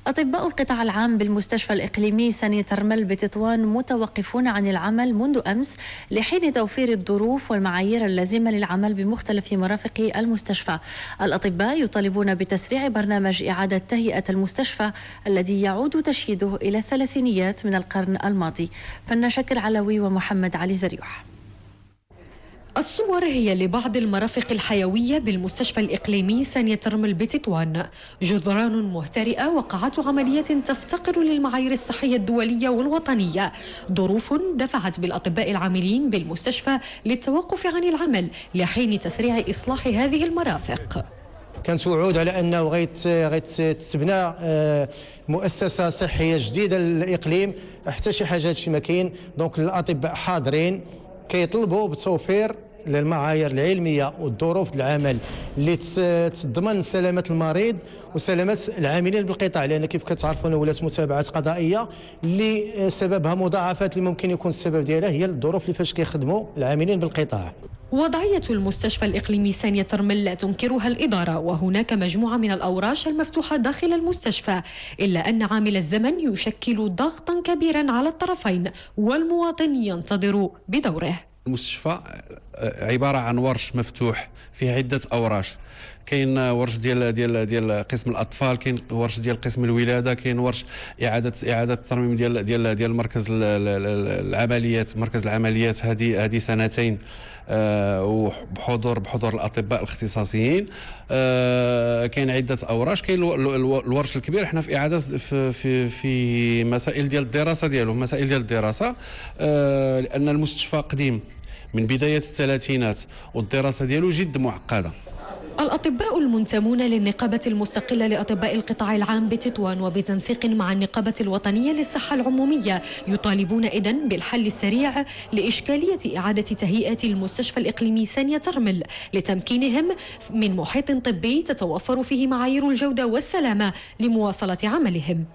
أطباء القطاع العام بالمستشفى الإقليمي ساني ترمل بتطوان متوقفون عن العمل منذ أمس لحين توفير الظروف والمعايير اللازمة للعمل بمختلف مرافق المستشفى. الأطباء يطالبون بتسريع برنامج إعادة تهيئة المستشفى الذي يعود تشييده إلى الثلاثينيات من القرن الماضي. فنشكر علوي ومحمد علي زريوح. الصور هي لبعض المرافق الحيوية بالمستشفى الإقليمي ساني ترمل بتطوان، جدران مهترئة وقاعات عملية تفتقر للمعايير الصحية الدولية والوطنية، ظروف دفعت بالأطباء العاملين بالمستشفى للتوقف عن العمل لحين تسريع إصلاح هذه المرافق. كانت وعود على انه غيتبنى مؤسسه صحيه جديده للاقليم، حتى شي حاجه هادشي ما كاين. دونك الاطباء حاضرين كيطلبوا بتوفير للمعايير العلميه والظروف العمل اللي تضمن سلامه المريض وسلامه العاملين بالقطاع، لان كيف كتعرفون ولات متابعات قضائيه اللي سببها مضاعفات اللي ممكن يكون السبب ديالها هي الظروف اللي فاش كيخدموا العاملين بالقطاع. وضعية المستشفى الإقليمي ساني ترمل لا تنكرها الإدارة، وهناك مجموعة من الأوراش المفتوحة داخل المستشفى، إلا أن عامل الزمن يشكل ضغطا كبيرا على الطرفين والمواطن ينتظر بدوره. المستشفى عبارة عن ورش مفتوح فيه عدة أوراش. كاين ورش ديال قسم الاطفال، كاين ورش ديال قسم الولاده، كاين ورش اعاده الترميم ديال مركز العمليات. مركز العمليات هذه سنتين بحضور الاطباء الاختصاصيين. كاين عده اوراش. كاين الورش الكبير حنا في اعاده في مسائل ديال الدراسه ديالو، لان المستشفى قديم من بدايه الثلاثينات والدراسه ديالو جد معقده. الأطباء المنتمون للنقابة المستقلة لأطباء القطاع العام بتطوان وبتنسيق مع النقابة الوطنية للصحة العمومية يطالبون إذن بالحل السريع لإشكالية إعادة تهيئة المستشفى الإقليمي ساني ترمل لتمكينهم من محيط طبي تتوفر فيه معايير الجودة والسلامة لمواصلة عملهم.